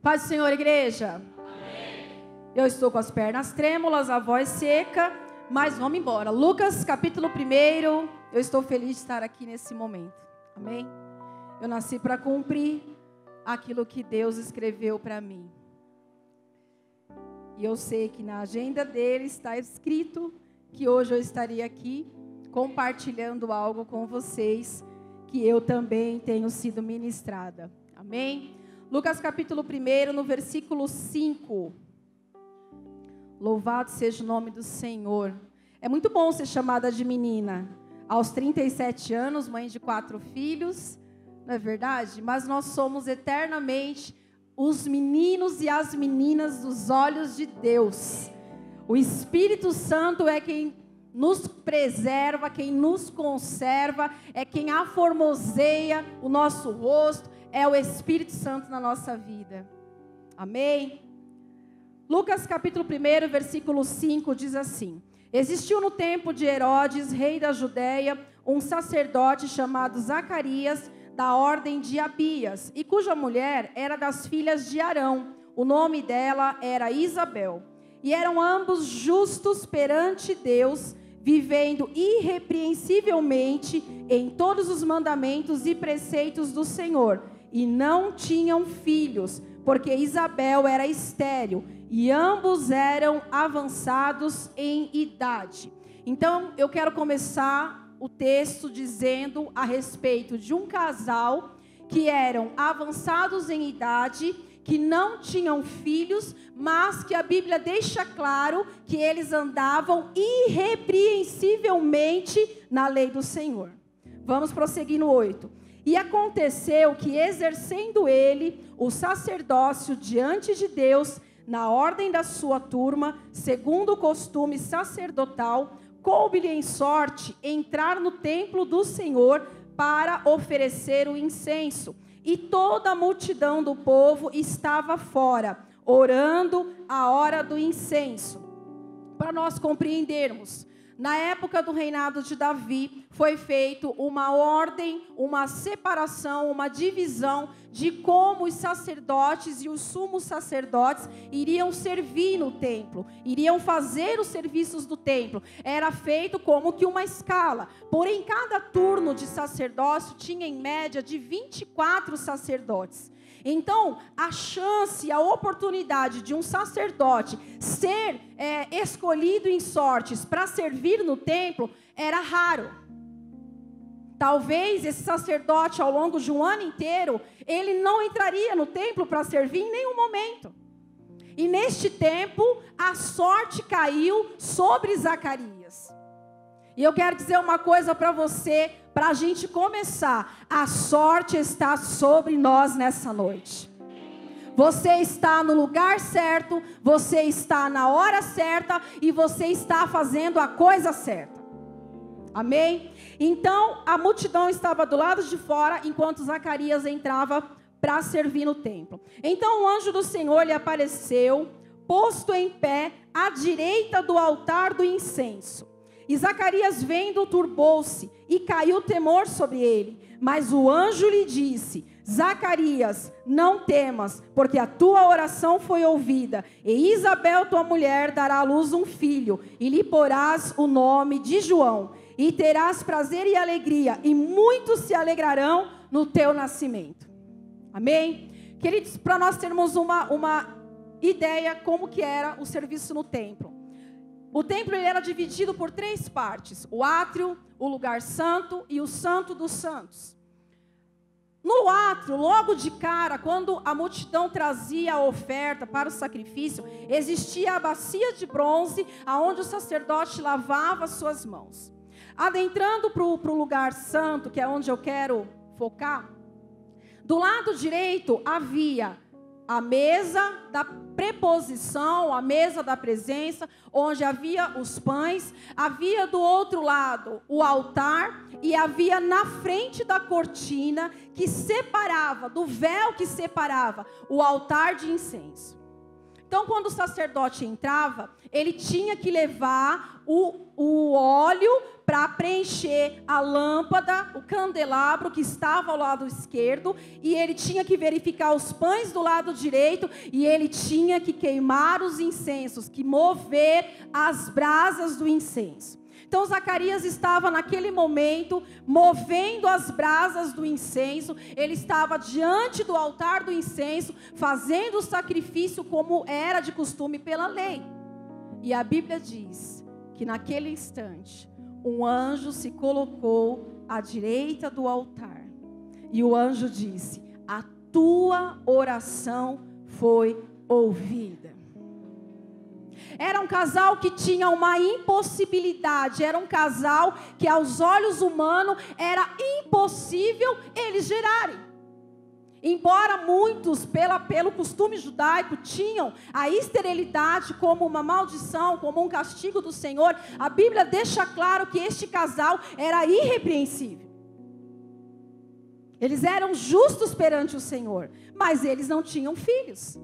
Paz do Senhor, igreja. Amém. Eu estou com as pernas trêmulas, a voz seca, mas vamos embora. Lucas capítulo 1, eu estou feliz de estar aqui nesse momento. Amém? Eu nasci para cumprir aquilo que Deus escreveu para mim. E eu sei que na agenda dele está escrito que hoje eu estaria aqui compartilhando algo com vocês, que eu também tenho sido ministrada. Amém? Lucas capítulo 1, no versículo 5. Louvado seja o nome do Senhor. É muito bom ser chamada de menina. Aos 37 anos, mãe de 4 filhos, não é verdade? Mas nós somos eternamente os meninos e as meninas dos olhos de Deus. O Espírito Santo é quem nos preserva, quem nos conserva, é quem aformoseia o nosso rosto, é o Espírito Santo na nossa vida. Amém? Lucas capítulo 1, versículo 5 diz assim: Existiu no tempo de Herodes, rei da Judéia, um sacerdote chamado Zacarias, da ordem de Abias, e cuja mulher era das filhas de Arão. O nome dela era Isabel. E eram ambos justos perante Deus, vivendo irrepreensivelmente em todos os mandamentos e preceitos do Senhor. E não tinham filhos, porque Isabel era estéril, e ambos eram avançados em idade. Então, eu quero começar o texto dizendo a respeito de um casal que eram avançados em idade, que não tinham filhos, mas que a Bíblia deixa claro que eles andavam irrepreensivelmente na lei do Senhor. Vamos prosseguir no 8. E aconteceu que, exercendo ele o sacerdócio diante de Deus, na ordem da sua turma, segundo o costume sacerdotal, coube-lhe em sorte entrar no templo do Senhor para oferecer o incenso. E toda a multidão do povo estava fora, orando a hora do incenso. Para nós compreendermos, na época do reinado de Davi, foi feito uma ordem, uma separação, uma divisão de como os sacerdotes e os sumos sacerdotes iriam servir no templo, iriam fazer os serviços do templo. Era feito como que uma escala, porém cada turno de sacerdócio tinha em média de 24 sacerdotes. Então, a chance, a oportunidade de um sacerdote ser escolhido em sortes para servir no templo era raro. Talvez esse sacerdote, ao longo de um ano inteiro, ele não entraria no templo para servir em nenhum momento. E neste tempo, a sorte caiu sobre Zacarias. E eu quero dizer uma coisa para você, para a gente começar. A sorte está sobre nós nessa noite. Você está no lugar certo, você está na hora certa e você está fazendo a coisa certa. Amém? Então, a multidão estava do lado de fora, enquanto Zacarias entrava para servir no templo. Então, o anjo do Senhor lhe apareceu, posto em pé, à direita do altar do incenso. E Zacarias, vendo, turbou-se, e caiu temor sobre ele. Mas o anjo lhe disse: Zacarias, não temas, porque a tua oração foi ouvida. E Isabel, tua mulher, dará à luz um filho, e lhe porás o nome de João. E terás prazer e alegria, e muitos se alegrarão no teu nascimento. Amém? Queridos, para nós termos uma ideia como que era o serviço no templo. O templo ele era dividido por 3 partes: o átrio, o lugar santo e o santo dos santos. No átrio, logo de cara, quando a multidão trazia a oferta para o sacrifício, existia a bacia de bronze, aonde o sacerdote lavava suas mãos. Adentrando para o lugar santo, que é onde eu quero focar, do lado direito havia a mesa da preposição, a mesa da presença, onde havia os pães. Havia do outro lado o altar, e havia na frente da cortina que separava, do véu que separava, o altar de incenso. Então, quando o sacerdote entrava, ele tinha que levar o óleo para preencher a lâmpada, o candelabro que estava ao lado esquerdo, e ele tinha que verificar os pães do lado direito, e ele tinha que queimar os incensos, que mover as brasas do incenso. Então Zacarias estava naquele momento movendo as brasas do incenso, ele estava diante do altar do incenso, fazendo o sacrifício como era de costume pela lei. E a Bíblia diz que naquele instante, um anjo se colocou à direita do altar. E o anjo disse: a tua oração foi ouvida. Era um casal que tinha uma impossibilidade. Era um casal que aos olhos humanos era impossível eles gerarem. Embora muitos, pelo costume judaico, tinham a esterilidade como uma maldição, como um castigo do Senhor, a Bíblia deixa claro que este casal era irrepreensível. Eles eram justos perante o Senhor, mas eles não tinham filhos.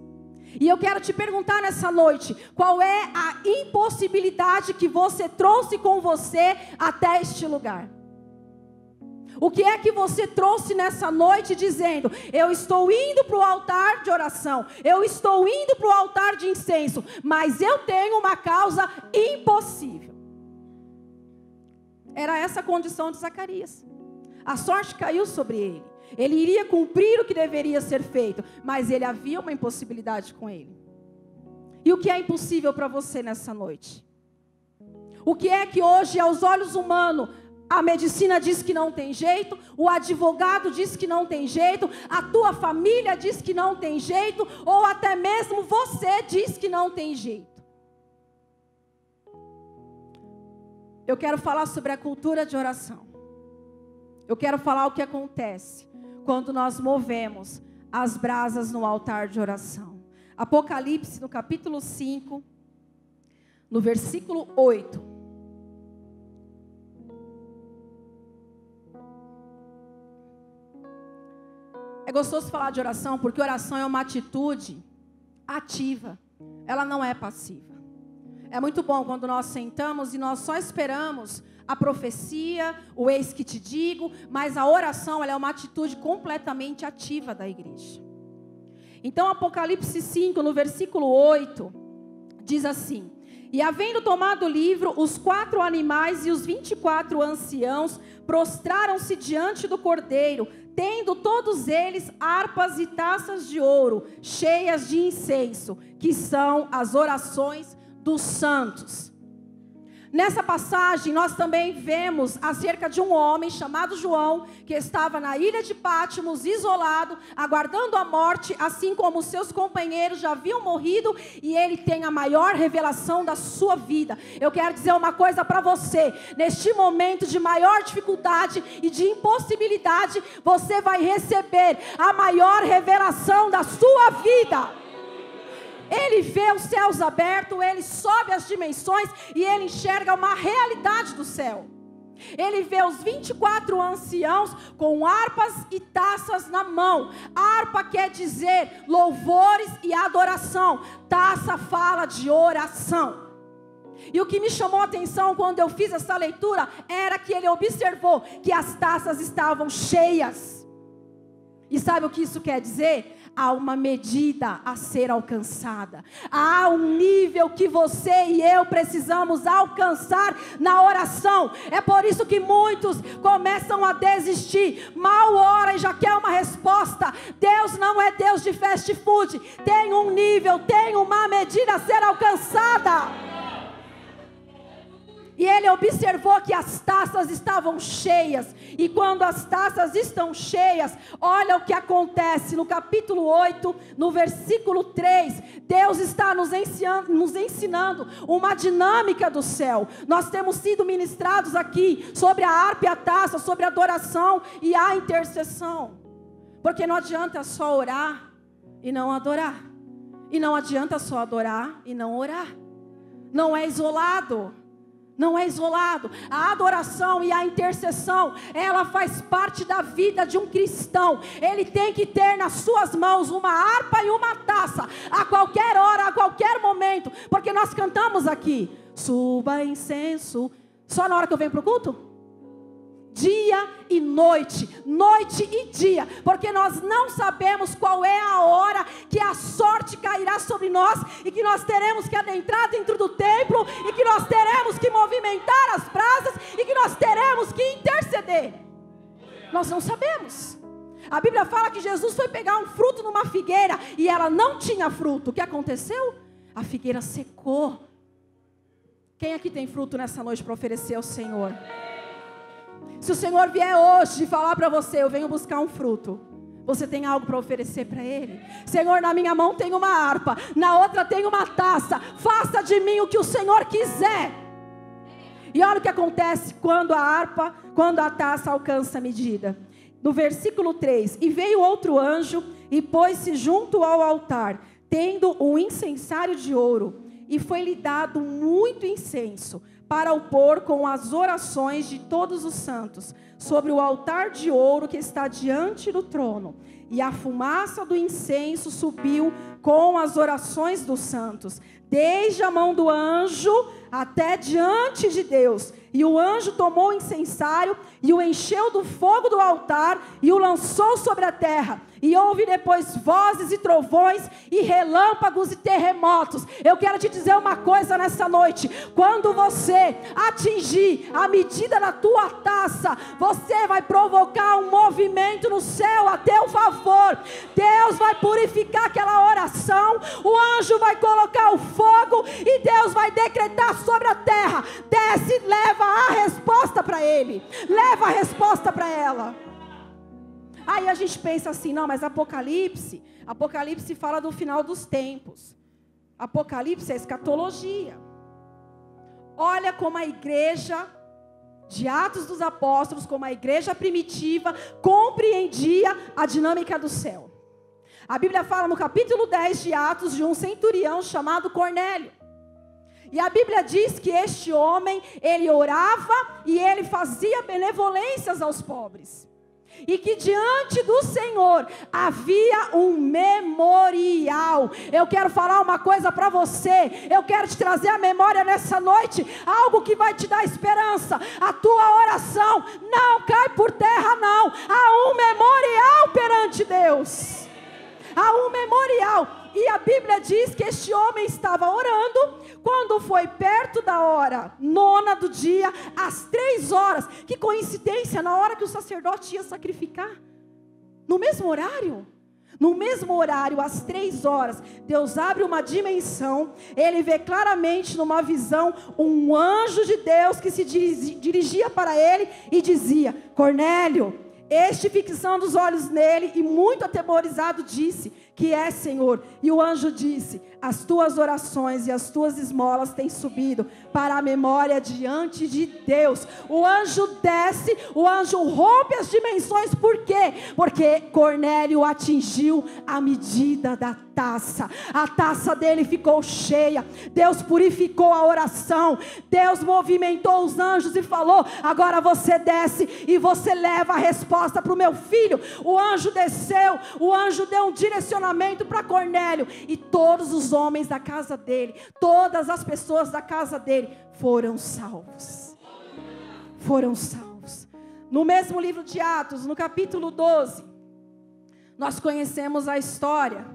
E eu quero te perguntar nessa noite, qual é a impossibilidade que você trouxe com você até este lugar? O que é que você trouxe nessa noite dizendo: eu estou indo para o altar de oração, eu estou indo para o altar de incenso, mas eu tenho uma causa impossível. Era essa a condição de Zacarias. A sorte caiu sobre ele. Ele iria cumprir o que deveria ser feito, mas ele havia uma impossibilidade com ele. E o que é impossível para você nessa noite? O que é que hoje, aos olhos humanos, a medicina diz que não tem jeito, o advogado diz que não tem jeito, a tua família diz que não tem jeito, ou até mesmo você diz que não tem jeito? Eu quero falar sobre a cultura de oração. Eu quero falar o que acontece quando nós movemos as brasas no altar de oração. Apocalipse, no capítulo 5, no versículo 8. É gostoso falar de oração, porque oração é uma atitude ativa. Ela não é passiva. É muito bom quando nós sentamos e nós só esperamos a profecia, o eis que te digo, mas a oração, ela é uma atitude completamente ativa da igreja. Então Apocalipse 5, no versículo 8, diz assim: e havendo tomado o livro, os 4 animais e os 24 anciãos prostraram-se diante do Cordeiro, tendo todos eles harpas e taças de ouro, cheias de incenso, que são as orações dos santos. Nessa passagem, nós também vemos acerca de um homem chamado João, que estava na ilha de Patmos, isolado, aguardando a morte, assim como seus companheiros já haviam morrido, e ele tem a maior revelação da sua vida. Eu quero dizer uma coisa para você: neste momento de maior dificuldade e de impossibilidade, você vai receber a maior revelação da sua vida. Ele vê os céus abertos, ele sobe as dimensões e ele enxerga uma realidade do céu. Ele vê os 24 anciãos com harpas e taças na mão. Harpa quer dizer louvores e adoração. Taça fala de oração. E o que me chamou a atenção quando eu fiz essa leitura era que ele observou que as taças estavam cheias. E sabe o que isso quer dizer? Há uma medida a ser alcançada. Há um nível que você e eu precisamos alcançar na oração. É por isso que muitos começam a desistir. Mal ora e já quer uma resposta. Deus não é Deus de fast food. Tem um nível, tem uma medida a ser alcançada. E ele observou que as taças estavam cheias. E quando as taças estão cheias, olha o que acontece no capítulo 8, no versículo 3. Deus está nos ensinando uma dinâmica do céu. Nós temos sido ministrados aqui sobre a harpa e a taça, sobre a adoração e a intercessão. Porque não adianta só orar e não adorar. E não adianta só adorar e não orar. Não é isolado. Não é isolado. A adoração e a intercessão, ela faz parte da vida de um cristão. Ele tem que ter nas suas mãos uma harpa e uma taça, a qualquer hora, a qualquer momento, porque nós cantamos aqui, suba incenso, só na hora que eu venho para o culto? Dia e noite, noite e dia, porque nós não sabemos qual é a hora que a sorte cairá sobre nós, e que nós teremos que adentrar dentro do templo, e que nós teremos que movimentar as brasas, e que nós teremos que interceder. Nós não sabemos. A Bíblia fala que Jesus foi pegar um fruto numa figueira, e ela não tinha fruto. O que aconteceu? A figueira secou. Quem aqui tem fruto nessa noite para oferecer ao Senhor? Se o Senhor vier hoje falar para você, eu venho buscar um fruto, você tem algo para oferecer para Ele? Senhor, na minha mão tem uma harpa, na outra tem uma taça, faça de mim o que o Senhor quiser. E olha o que acontece quando a taça alcança a medida. No versículo 3, e veio outro anjo e pôs-se junto ao altar, tendo um incensário de ouro, e foi-lhe dado muito incenso, para o pôr com as orações de todos os santos, sobre o altar de ouro que está diante do trono. E a fumaça do incenso subiu com as orações dos santos, desde a mão do anjo até diante de Deus. E o anjo tomou o incensário e o encheu do fogo do altar e o lançou sobre a terra. E houve depois vozes e trovões e relâmpagos e terremotos. Eu quero te dizer uma coisa nessa noite. Quando você atingir a medida da tua taça, você vai provocar um movimento no céu a teu favor. Deus vai purificar aquela oração. O anjo vai colocar o fogo e Deus vai decretar sobre a terra. Desce, leva a resposta para ele. Leva a resposta para ela. Aí a gente pensa assim, não, mas Apocalipse fala do final dos tempos. Apocalipse é escatologia. Olha como a igreja de Atos dos Apóstolos, como a igreja primitiva compreendia a dinâmica do céu. A Bíblia fala no capítulo 10 de Atos de um centurião chamado Cornélio. E a Bíblia diz que este homem, ele orava e ele fazia benevolências aos pobres. E que diante do Senhor havia um memorial. Eu quero falar uma coisa para você. Eu quero te trazer à memória nessa noite algo que vai te dar esperança. A tua oração não cai por terra, não. Há um memorial perante Deus. Há um memorial. E a Bíblia diz que este homem estava orando quando foi perto da hora 9 do dia, às 3 horas. Que coincidência, na hora que o sacerdote ia sacrificar. No mesmo horário. No mesmo horário, às 3 horas, Deus abre uma dimensão. Ele vê claramente numa visão um anjo de Deus que se dirigia para ele e dizia: Cornélio. Este, fixando os olhos nele e muito atemorizado, disse: que é, Senhor? E o anjo disse: as tuas orações e as tuas esmolas têm subido para a memória diante de Deus. O anjo desce, o anjo rompe as dimensões. Por quê? Porque Cornélio atingiu a medida da taça. A taça dele ficou cheia. Deus purificou a oração. Deus movimentou os anjos e falou: agora você desce e você leva a resposta para o meu filho. O anjo desceu, o anjo deu um direcionamento para Cornélio, e todos os homens da casa dele, todas as pessoas da casa dele foram salvos. Foram salvos. No mesmo livro de Atos, no capítulo 12, nós conhecemos a história.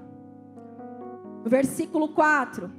No versículo 4: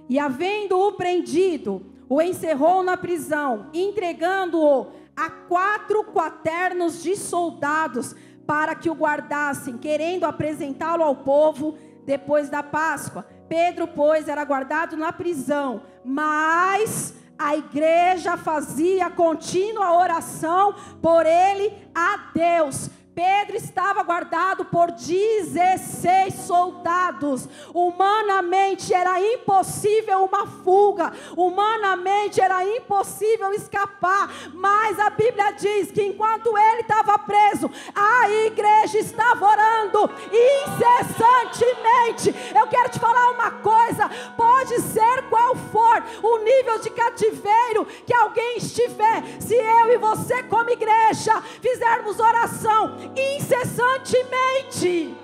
e havendo-o prendido, o encerrou na prisão, entregando-o a 4 quaternos de soldados para que o guardassem, querendo apresentá-lo ao povo depois da Páscoa. Pedro, pois, era guardado na prisão, mas a igreja fazia contínua oração por ele a Deus. Pedro estava guardado por 16 soldados. Humanamente era impossível uma fuga. Humanamente era impossível escapar. Mas a Bíblia diz que enquanto ele estava preso, a igreja estava orando incessantemente. Eu quero te falar uma coisa. Pode ser qual for o nível de cativeiro que alguém estiver, se eu e você como igreja fizermos oração incessantemente,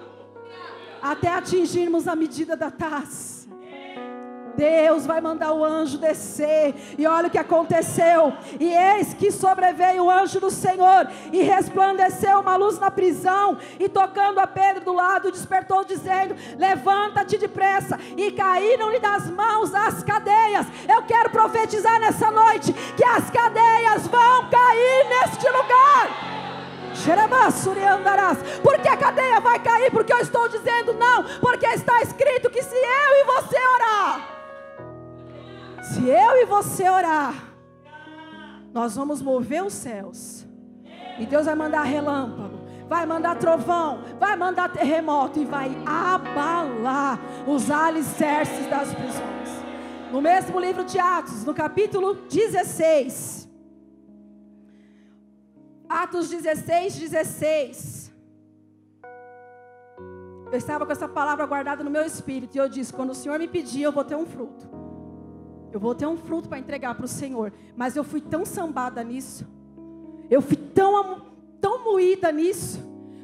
até atingirmos a medida da taça, Deus vai mandar o anjo descer. E olha o que aconteceu. E eis que sobreveio o anjo do Senhor, e resplandeceu uma luz na prisão, e tocando a Pedro do lado, despertou dizendo: levanta-te depressa. E caíram-lhe das mãos as cadeias. Eu quero profetizar nessa noite que as cadeias vão cair neste lugar. Porque a cadeia vai cair? Porque eu estou dizendo não, porque está escrito que se eu e você orar, se eu e você orar, nós vamos mover os céus, e Deus vai mandar relâmpago, vai mandar trovão, vai mandar terremoto, e vai abalar os alicerces das prisões. No mesmo livro de Atos, no capítulo 16, Atos 16. Eu estava com essa palavra guardada no meu espírito, e eu disse: quando o Senhor me pedir, eu vou ter um fruto. Eu vou ter um fruto para entregar para o Senhor. Mas eu fui tão sambada nisso, eu fui tão moída nisso,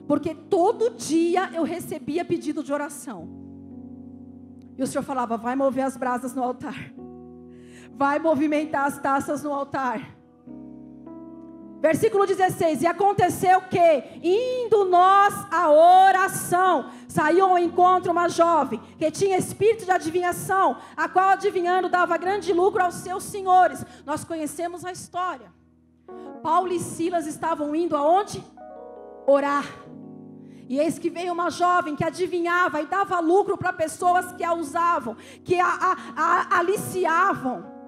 porque todo dia eu recebia pedido de oração. E o Senhor falava: vai mover as brasas no altar, vai movimentar as taças no altar. Versículo 16: e aconteceu que, indo nós à oração, saiu ao encontro uma jovem, que tinha espírito de adivinhação, a qual adivinhando dava grande lucro aos seus senhores. Nós conhecemos a história. Paulo e Silas estavam indo aonde? Orar. E eis que veio uma jovem que adivinhava e dava lucro para pessoas que a usavam, que a aliciavam.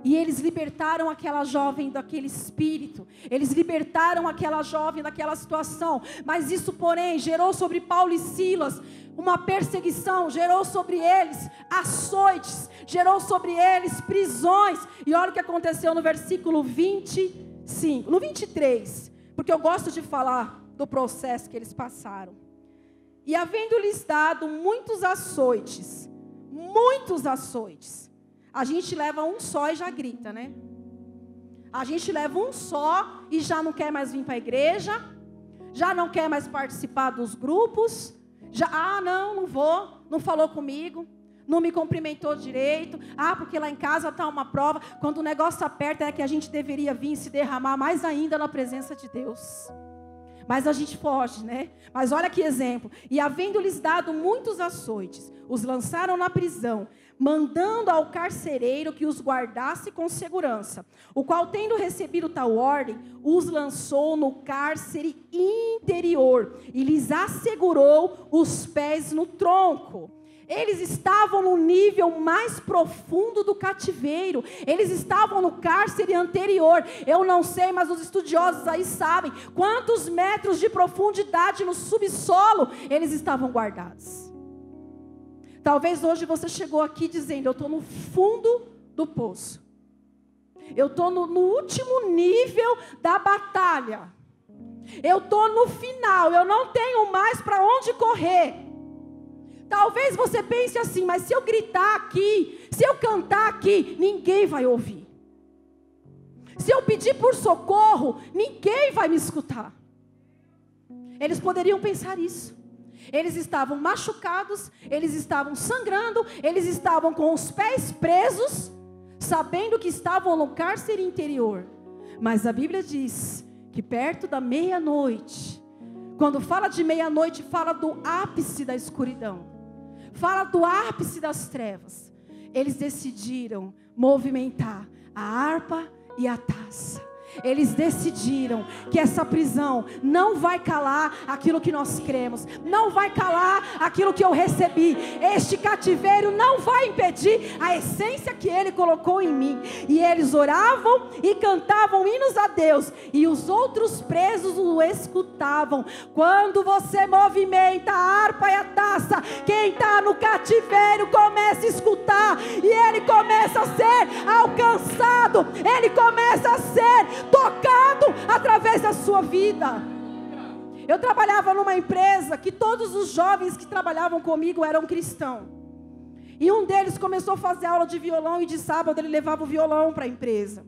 E eles libertaram aquela jovem daquele espírito. Eles libertaram aquela jovem daquela situação. Mas isso, porém, gerou sobre Paulo e Silas uma perseguição. Gerou sobre eles açoites. Gerou sobre eles prisões. E olha o que aconteceu no versículo 25. No 23. Porque eu gosto de falar do processo que eles passaram. E havendo-lhes dado muitos açoites. Muitos açoites. A gente leva um só e já grita, né? A gente leva um só e já não quer mais vir para a igreja, já não quer mais participar dos grupos, não vou, não falou comigo, não me cumprimentou direito, porque lá em casa está uma prova. Quando o negócio aperta é que a gente deveria vir e se derramar mais ainda na presença de Deus. Mas a gente foge, né? Mas olha que exemplo. E havendo-lhes dado muitos açoites, os lançaram na prisão, mandando ao carcereiro que os guardasse com segurança, o qual, tendo recebido tal ordem, os lançou no cárcere interior e lhes assegurou os pés no tronco. Eles estavam no nível mais profundo do cativeiro. Eles estavam no cárcere anterior. Eu não sei, mas os estudiosos aí sabem quantos metros de profundidade no subsolo eles estavam guardados. Talvez hoje você chegou aqui dizendo: eu estou no fundo do poço. Eu estou no último nível da batalha. Eu estou no final. Eu não tenho mais para onde correr. Talvez você pense assim: mas se eu gritar aqui, se eu cantar aqui, ninguém vai ouvir. Se eu pedir por socorro, ninguém vai me escutar. Eles poderiam pensar isso. Eles estavam machucados, eles estavam sangrando, eles estavam com os pés presos, sabendo que estavam no cárcere interior. Mas a Bíblia diz que perto da meia-noite, quando fala de meia-noite, fala do ápice da escuridão, fala do ápice das trevas. Eles decidiram movimentar a harpa e a taça. Eles decidiram que essa prisão não vai calar aquilo que nós cremos, não vai calar aquilo que eu recebi. Este cativeiro não vai impedir a essência que Ele colocou em mim. E eles oravam e cantavam hinos a Deus, e os outros presos o escutavam. Quando você movimenta a harpa e a taça, quem está no cativeiro começa a escutar, e ele começa a ser alcançado, ele começa a ser tocado através da sua vida. Eu trabalhava numa empresa que todos os jovens que trabalhavam comigo eram cristãos. E um deles começou a fazer aula de violão e de sábado ele levava o violão para a empresa.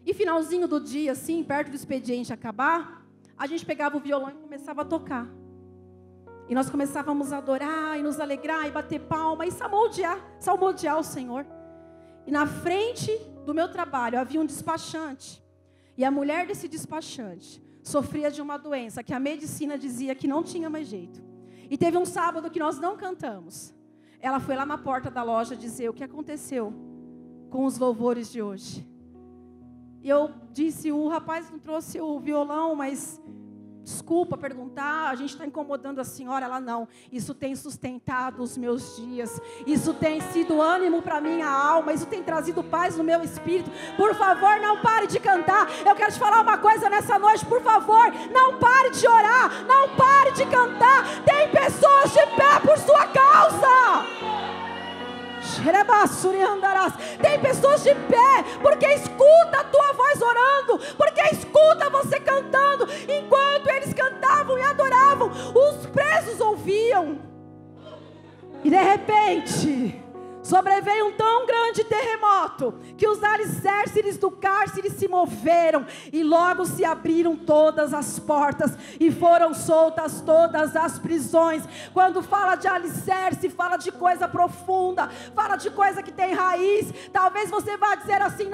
E finalzinho do dia, assim, perto do expediente acabar, a gente pegava o violão e começava a tocar. E nós começávamos a adorar e nos alegrar e bater palma e salmodiar o Senhor. E na frente do meu trabalho havia um despachante. E a mulher desse despachante sofria de uma doença que a medicina dizia que não tinha mais jeito. E teve um sábado que nós não cantamos. Ela foi lá na porta da loja dizer o que aconteceu com os louvores de hoje. E eu disse, o rapaz não trouxe o violão, mas desculpa perguntar, a gente está incomodando a senhora. Ela, não, isso tem sustentado os meus dias, isso tem sido ânimo para minha alma, isso tem trazido paz no meu espírito. Por favor, não pare de cantar. Eu quero te falar uma coisa nessa noite, por favor, não pare de orar, não pare de cantar. Tem pessoas de pé por sua causa. Tem pessoas de pé, porque escuta a tua voz orando, porque escuta você cantando. Enquanto eles cantavam e adoravam, os presos ouviam. E de repente, sobreveio um tão grande terremoto, que os alicerces do cárcere se moveram, e logo se abriram todas as portas, e foram soltas todas as prisões. Quando fala de alicerce, fala de coisa profunda, fala de coisa que tem raiz. Talvez você vá dizer assim,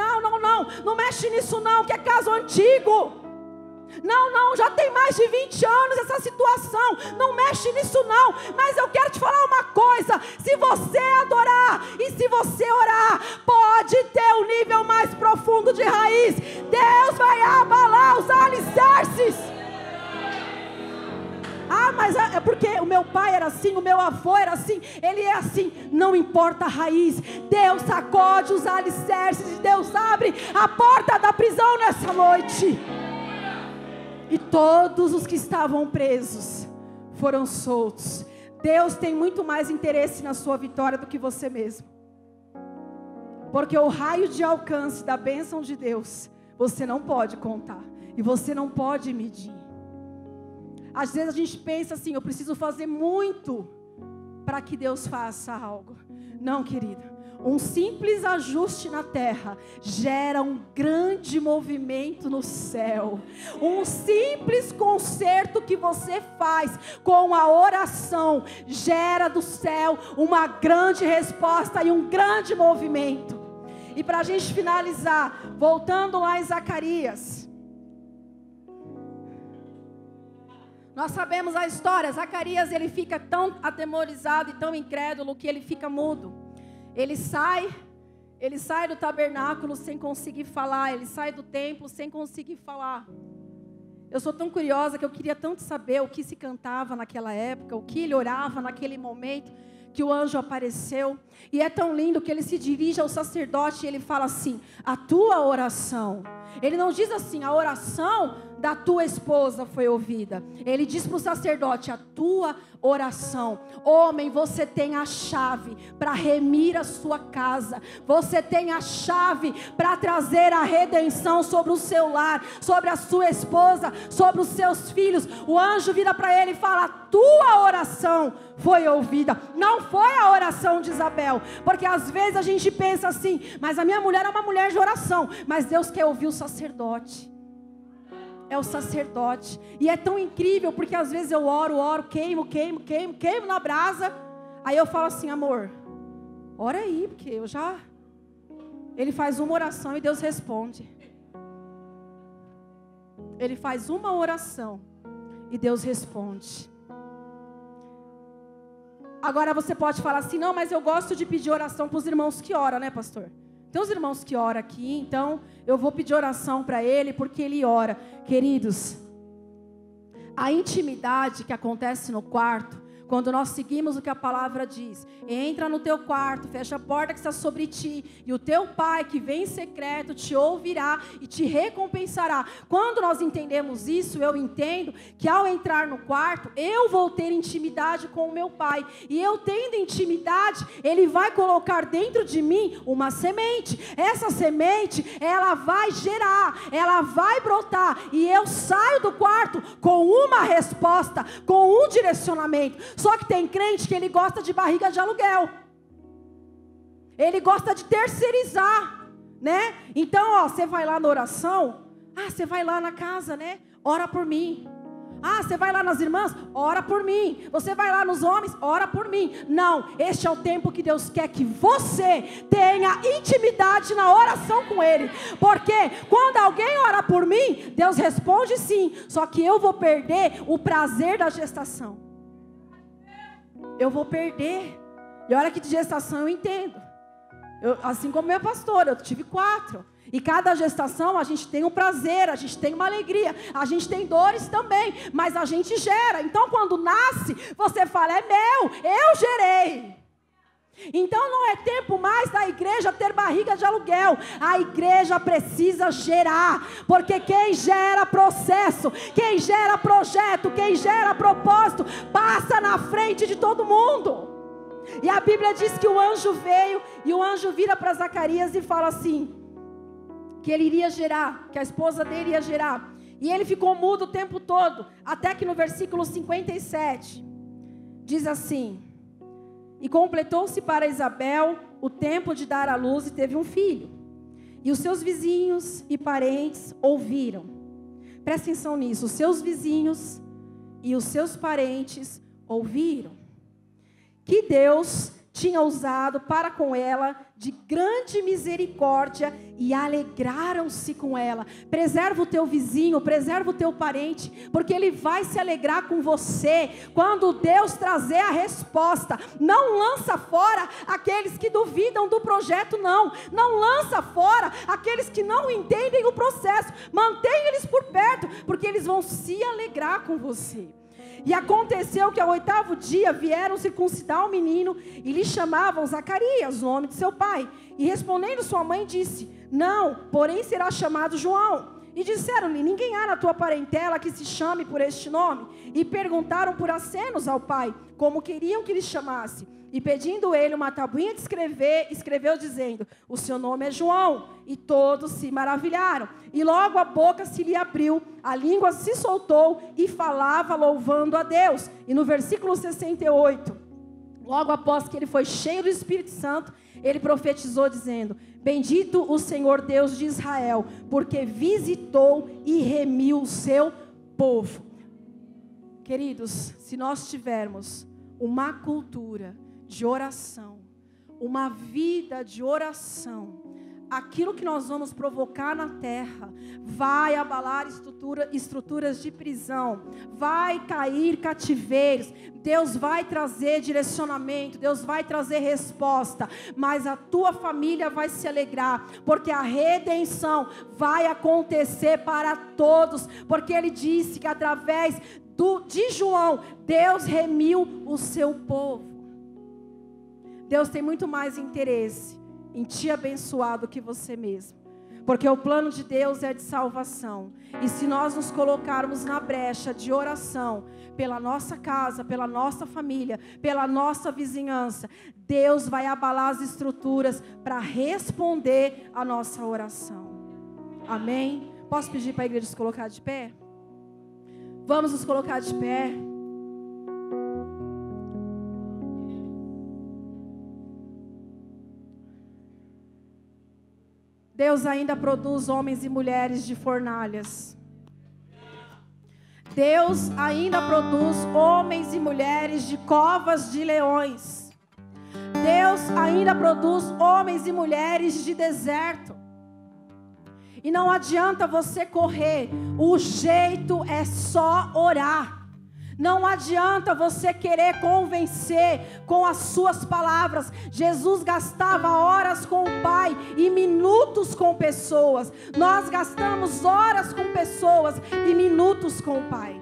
não mexe nisso não, que é caso antigo. Não, já tem mais de 20 anos essa situação, não mexe nisso não. Mas eu quero te falar uma coisa, se você adorar e se você orar, pode ter um nível mais profundo de raiz. Deus vai abalar os alicerces. Mas é porque o meu pai era assim, o meu avô era assim, ele é assim. Não importa a raiz, Deus sacode os alicerces e Deus abre a porta da prisão nessa noite. E todos os que estavam presos foram soltos. Deus tem muito mais interesse na sua vitória do que você mesmo. Porque o raio de alcance da bênção de Deus, você não pode contar. E você não pode medir. Às vezes a gente pensa assim, eu preciso fazer muito para que Deus faça algo. Não, querida. Um simples ajuste na terra gera um grande movimento no céu. Um simples concerto que você faz com a oração gera do céu uma grande resposta e um grande movimento. E para a gente finalizar, voltando lá em Zacarias. Nós sabemos a história. Zacarias, ele fica tão atemorizado e tão incrédulo que ele fica mudo. Ele sai do tabernáculo sem conseguir falar. Ele sai do templo sem conseguir falar. Eu sou tão curiosa que eu queria tanto saber o que se cantava naquela época, o que ele orava naquele momento que o anjo apareceu. E é tão lindo que ele se dirige ao sacerdote e ele fala assim, a tua oração. Ele não diz assim, a oração da tua esposa foi ouvida. Ele diz para o sacerdote, a tua oração. Homem, você tem a chave para remir a sua casa. Você tem a chave para trazer a redenção sobre o seu lar, sobre a sua esposa, sobre os seus filhos. O anjo vira para ele e fala, a tua oração foi ouvida. Não foi a oração de Isabel. Porque às vezes a gente pensa assim, mas a minha mulher é uma mulher de oração. Mas Deus quer ouvir o sacerdote. É o sacerdote. E é tão incrível, porque às vezes eu oro, queimo na brasa. Aí eu falo assim, amor, ora aí, porque eu já... Ele faz uma oração e Deus responde. Ele faz uma oração e Deus responde. Agora você pode falar assim, não, mas eu gosto de pedir oração para os irmãos que oram, né, pastor? Tem uns irmãos que oram aqui, então eu vou pedir oração para ele, porque ele ora. Queridos, a intimidade que acontece no quarto, quando nós seguimos o que a palavra diz, entra no teu quarto, fecha a porta que está sobre ti, e o teu pai que vem em secreto te ouvirá e te recompensará. Quando nós entendemos isso, eu entendo que ao entrar no quarto, eu vou ter intimidade com o meu pai, e eu tendo intimidade, ele vai colocar dentro de mim uma semente. Essa semente, ela vai gerar, ela vai brotar, e eu saio do quarto com uma resposta, com um direcionamento. Só que tem crente que ele gosta de barriga de aluguel. Ele gosta de terceirizar, né? Então, ó, você vai lá na oração. Você vai lá na casa, né? Ora por mim. Você vai lá nas irmãs? Ora por mim. Você vai lá nos homens? Ora por mim. Não, este é o tempo que Deus quer que você tenha intimidade na oração com Ele. Porque quando alguém ora por mim, Deus responde sim. Só que eu vou perder o prazer da gestação. Eu vou perder. E olha que de gestação eu entendo. Assim como meu pastor, eu tive 4. E cada gestação a gente tem um prazer, a gente tem uma alegria, a gente tem dores também, mas a gente gera. Então quando nasce, você fala, é meu, eu gerei. Então não é tempo mais da igreja ter barriga de aluguel. A igreja precisa gerar, porque quem gera processo, quem gera projeto, quem gera propósito, passa na frente de todo mundo. E a Bíblia diz que o anjo veio, e o anjo vira para Zacarias e fala assim, que ele iria gerar, que a esposa dele ia gerar. E ele ficou mudo o tempo todo, até que no versículo 57, diz assim, e completou-se para Isabel o tempo de dar à luz e teve um filho. E os seus vizinhos e parentes ouviram. Presta atenção nisso, os seus vizinhos e os seus parentes ouviram que Deus tinha usado para com ela de grande misericórdia e alegraram-se com ela. Preserva o teu vizinho, preserva o teu parente, porque ele vai se alegrar com você quando Deus trazer a resposta. Não lança fora aqueles que duvidam do projeto, não lança fora aqueles que não entendem o processo. Mantenha eles por perto, porque eles vão se alegrar com você. E aconteceu que ao 8º dia vieram circuncidar o menino e lhe chamavam Zacarias, o nome de seu pai. E respondendo sua mãe disse, não, porém será chamado João. E disseram-lhe, ninguém há na tua parentela que se chame por este nome. E perguntaram por acenos ao pai, como queriam que lhe chamasse. E pedindo ele uma tabuinha de escrever, escreveu dizendo, o seu nome é João. E todos se maravilharam. E logo a boca se lhe abriu, a língua se soltou e falava louvando a Deus. E no versículo 68, logo após que ele foi cheio do Espírito Santo, ele profetizou dizendo, bendito o Senhor Deus de Israel, porque visitou e remiu o seu povo. Queridos, se nós tivermos uma cultura de oração, uma vida de oração, aquilo que nós vamos provocar na terra vai abalar estruturas de prisão, vai cair cativeiros, Deus vai trazer direcionamento, Deus vai trazer resposta, mas a tua família vai se alegrar, porque a redenção vai acontecer para todos, porque Ele disse que através de João, Deus remiu o seu povo. Deus tem muito mais interesse em te abençoar do que você mesmo. Porque o plano de Deus é de salvação. E se nós nos colocarmos na brecha de oração, pela nossa casa, pela nossa família, pela nossa vizinhança, Deus vai abalar as estruturas para responder a nossa oração. Amém? Posso pedir para a igreja se colocar de pé? Vamos nos colocar de pé. Deus ainda produz homens e mulheres de fornalhas. Deus ainda produz homens e mulheres de covas de leões. Deus ainda produz homens e mulheres de deserto. E não adianta você correr, o jeito é só orar. Não adianta você querer convencer com as suas palavras. Jesus gastava horas com o Pai e minutos com pessoas. Nós gastamos horas com pessoas e minutos com o Pai.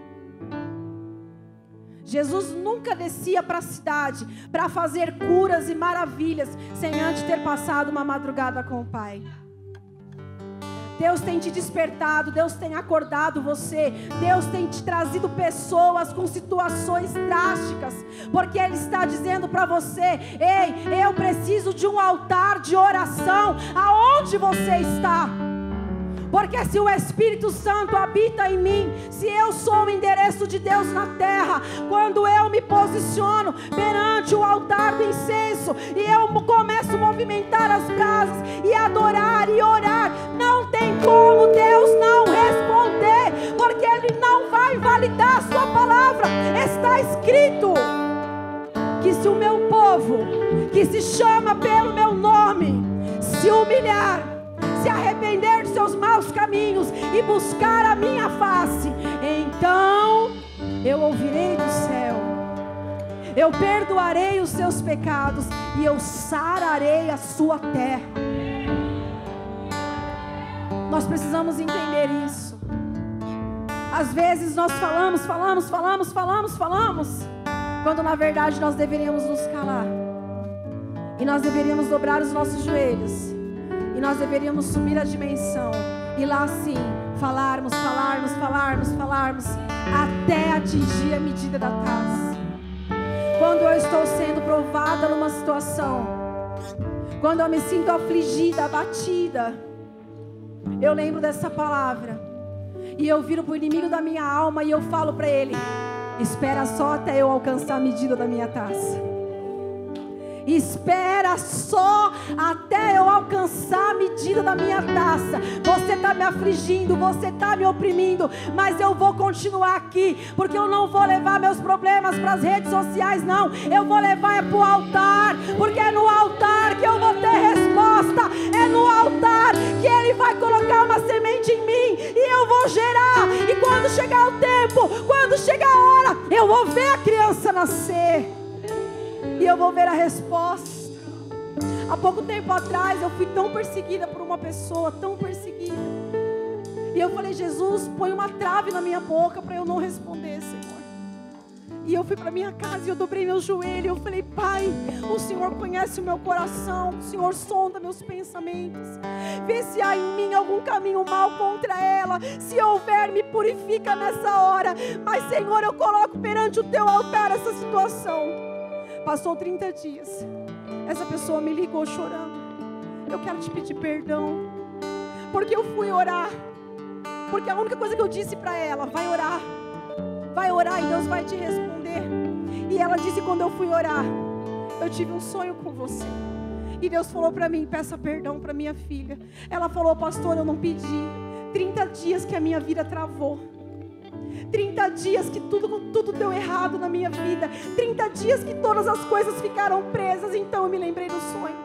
Jesus nunca descia para a cidade para fazer curas e maravilhas sem antes ter passado uma madrugada com o Pai. Deus tem te despertado, Deus tem acordado você, Deus tem te trazido pessoas com situações drásticas, porque Ele está dizendo para você, ei, eu preciso de um altar de oração. Aonde você está? Porque se o Espírito Santo habita em mim, se eu sou o endereço de Deus na terra, quando eu me posiciono perante o altar do incenso e eu começo a movimentar as brasas e adorar e orar, não tem como Deus não responder, porque Ele não vai validar a sua palavra. Está escrito que se o meu povo, que se chama pelo meu nome, se humilhar, se arrepender dos seus maus caminhos e buscar a minha face, então eu ouvirei do céu, eu perdoarei os seus pecados e eu sararei a sua terra. Nós precisamos entender isso. Às vezes nós falamos, quando na verdade nós deveríamos nos calar, e nós deveríamos dobrar os nossos joelhos, e nós deveríamos subir a dimensão, e lá sim, falarmos, até atingir a medida da taça. Quando eu estou sendo provada numa situação, quando eu me sinto afligida, abatida, eu lembro dessa palavra, e eu viro para o inimigo da minha alma, e eu falo para ele: espera só até eu alcançar a medida da minha taça. Espera só até eu alcançar a medida da minha taça. Você está me afligindo, você está me oprimindo, mas eu vou continuar aqui, porque eu não vou levar meus problemas para as redes sociais, não. Eu vou levar para o altar, porque é no altar que eu vou ter resposta. É no altar que Ele vai colocar uma semente em mim e eu vou gerar. E quando chegar o tempo, quando chegar a hora, eu vou ver a criança nascer e eu vou ver a resposta. Há pouco tempo atrás eu fui tão perseguida por uma pessoa, tão perseguida, e eu falei: Jesus, põe uma trave na minha boca para eu não responder, Senhor. E eu fui para minha casa e eu dobrei meu joelho e eu falei: Pai, o Senhor conhece o meu coração, o Senhor sonda meus pensamentos, vê se há em mim algum caminho mau contra ela, se houver, me purifica nessa hora. Mas Senhor, eu coloco perante o teu altar essa situação. Passou 30 dias, essa pessoa me ligou chorando: eu quero te pedir perdão, porque eu fui orar, porque a única coisa que eu disse para ela: vai orar e Deus vai te responder. E ela disse: quando eu fui orar, eu tive um sonho com você, e Deus falou para mim: peça perdão para minha filha. Ela falou: pastor, eu não pedi. 30 dias que a minha vida travou, 30 dias que tudo deu errado na minha vida, 30 dias que todas as coisas ficaram presas. Então eu me lembrei do sonho,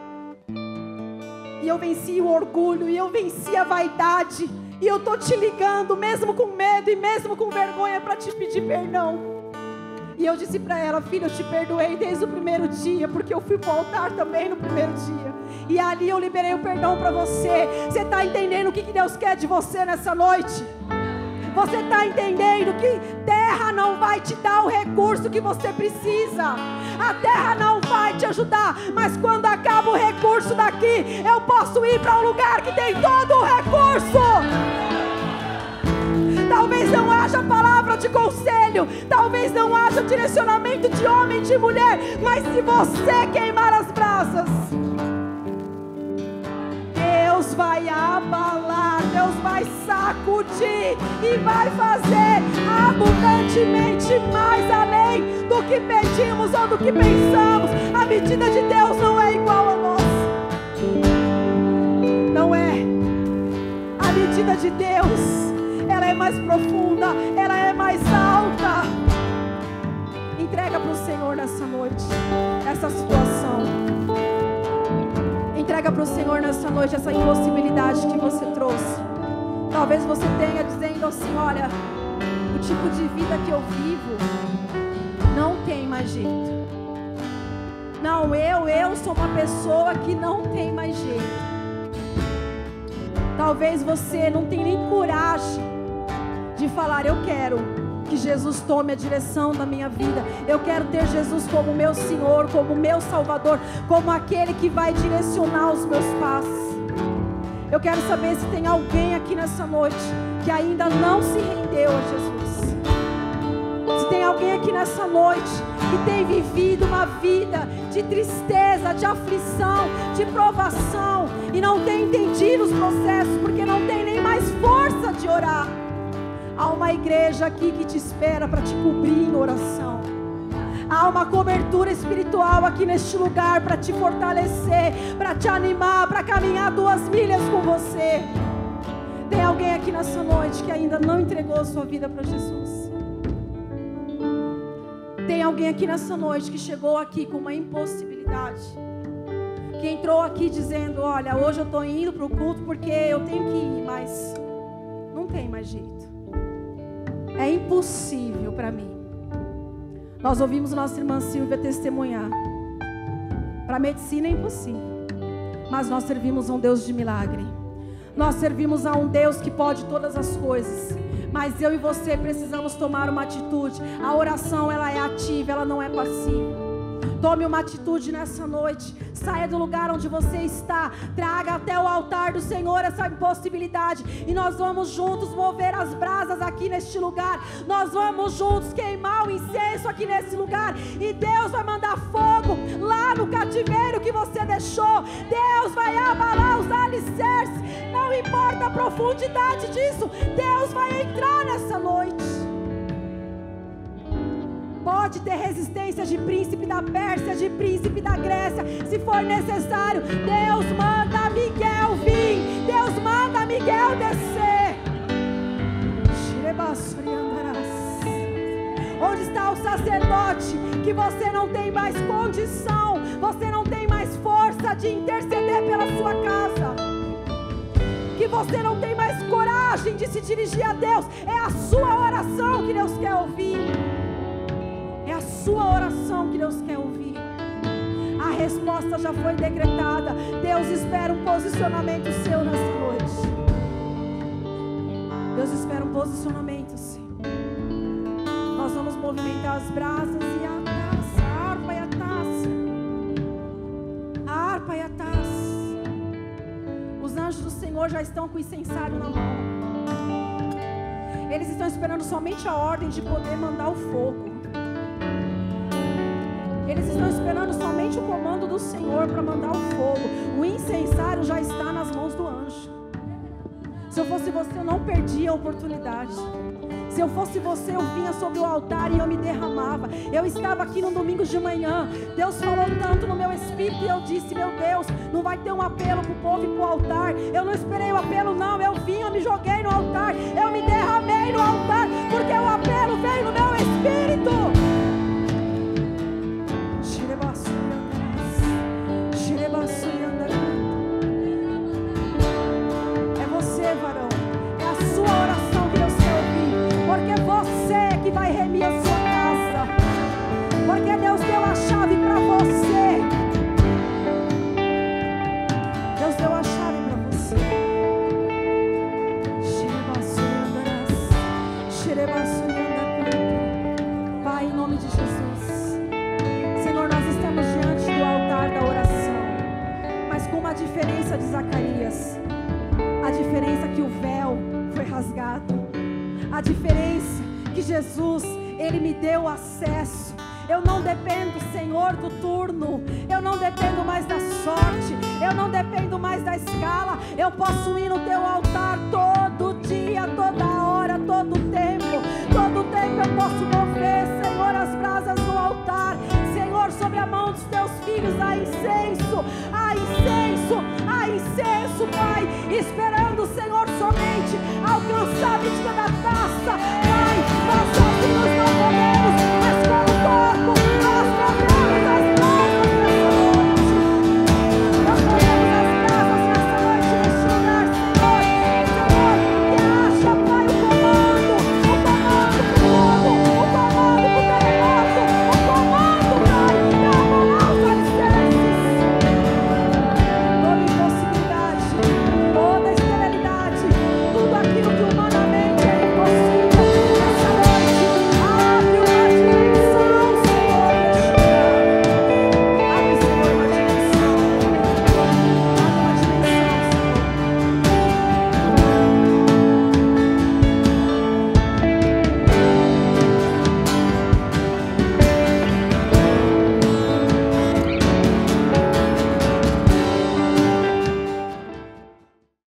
e eu venci o orgulho, e eu venci a vaidade, e eu tô te ligando mesmo com medo e mesmo com vergonha para te pedir perdão. E eu disse para ela: filha, eu te perdoei desde o primeiro dia, porque eu fui para o altar também no primeiro dia, e ali eu liberei o perdão para você. Você está entendendo o que Deus quer de você nessa noite? Você está entendendo que terra não vai te dar o recurso que você precisa? A terra não vai te ajudar, mas quando acaba o recurso daqui, eu posso ir para um lugar que tem todo o recurso. Talvez não haja palavra de conselho, talvez não haja direcionamento de homem e de mulher, mas se você queimar as brasas, Deus vai abalar, Deus vai sacudir e vai fazer abundantemente mais além do que pedimos ou do que pensamos. A medida de Deus não é igual a nossa. Não é. A medida de Deus, ela é mais profunda, ela é mais alta. Entrega para o Senhor nessa noite essa situação. Entrega para o Senhor nessa noite essa impossibilidade que você trouxe. Talvez você tenha dizendo assim: olha, o tipo de vida que eu vivo não tem mais jeito. Não, eu sou uma pessoa que não tem mais jeito. Talvez você não tenha nem coragem de falar: eu quero que Jesus tome a direção da minha vida. Eu quero ter Jesus como meu Senhor, como meu Salvador, como aquele que vai direcionar os meus passos. Eu quero saber se tem alguém aqui nessa noite que ainda não se rendeu a Jesus. Se tem alguém aqui nessa noite que tem vivido uma vida de tristeza, de aflição, de provação, e não tem entendido os processos, porque não tem nem mais força de orar. Há uma igreja aqui que te espera para te cobrir em oração. Há uma cobertura espiritual aqui neste lugar para te fortalecer, para te animar, para caminhar 2 milhas com você. Tem alguém aqui nessa noite que ainda não entregou a sua vida para Jesus? Tem alguém aqui nessa noite que chegou aqui com uma impossibilidade, que entrou aqui dizendo: olha, hoje eu estou indo para o culto porque eu tenho que ir, mas não tem mais jeito, é impossível para mim. Nós ouvimos nossa irmã Silvia testemunhar. Para a medicina é impossível, mas nós servimos a um Deus de milagre. Nós servimos a um Deus que pode todas as coisas. Mas eu e você precisamos tomar uma atitude. A oração, ela é ativa, ela não é passiva. Tome uma atitude nessa noite. Saia do lugar onde você está. Traga até o altar do Senhor essa impossibilidade. E nós vamos juntos mover as brasas aqui neste lugar. Nós vamos juntos queimar o incenso aqui nesse lugar. E Deus vai mandar fogo lá no cativeiro que você deixou. Deus vai abalar os alicerces. Não importa a profundidade disso, Deus vai entrar nessa noite. Pode ter resistência de príncipe da Pérsia, de príncipe da Grécia, se for necessário. Deus manda Miguel vir, Deus manda Miguel descer. Onde está o sacerdote que você não tem mais condição, você não tem mais força de interceder pela sua casa, que você não tem mais coragem de se dirigir a Deus? É a sua oração que Deus quer ouvir. É a sua oração que Deus quer ouvir. A resposta já foi decretada. Deus espera um posicionamento seu nessa noite. Deus espera um posicionamento seu. Nós vamos movimentar as brasas e a taça, a harpa e a taça. A harpa e a taça. Os anjos do Senhor já estão com o incensário na mão. Eles estão esperando somente a ordem de poder mandar o fogo. Eles estão esperando somente o comando do Senhor para mandar o fogo. O incensário já está nas mãos do anjo. Se eu fosse você, eu não perdia a oportunidade. Se eu fosse você, eu vinha sobre o altar e eu me derramava. Eu estava aqui no domingo de manhã. Deus falou tanto no meu espírito e eu disse: meu Deus, não vai ter um apelo para o povo e para o altar. Eu não esperei o apelo, não. Eu vim, eu me joguei no altar. Eu me derramei no altar, porque o apelo veio no meu espírito. É você, varão. É a sua oração que Deus quer ouvir. Porque é você que vai remir a sua casa. Porque Deus deu a chave para você. Deus deu a chave para você. Pai, em nome de Jesus. Senhor, nós estamos diante do altar da oração, mas com uma diferença de Zacarias. A diferença é que o véu foi rasgado. A diferença é que Jesus, Ele me deu acesso. Eu não dependo, Senhor, do turno. Eu não dependo mais da sorte. Eu não dependo mais da escala. Eu posso ir no teu altar todo dia, toda hora, todo tempo. Todo tempo eu posso mover, Senhor, as brasas no altar. Senhor, sobre a mão dos teus filhos há incenso, há incenso, há incenso.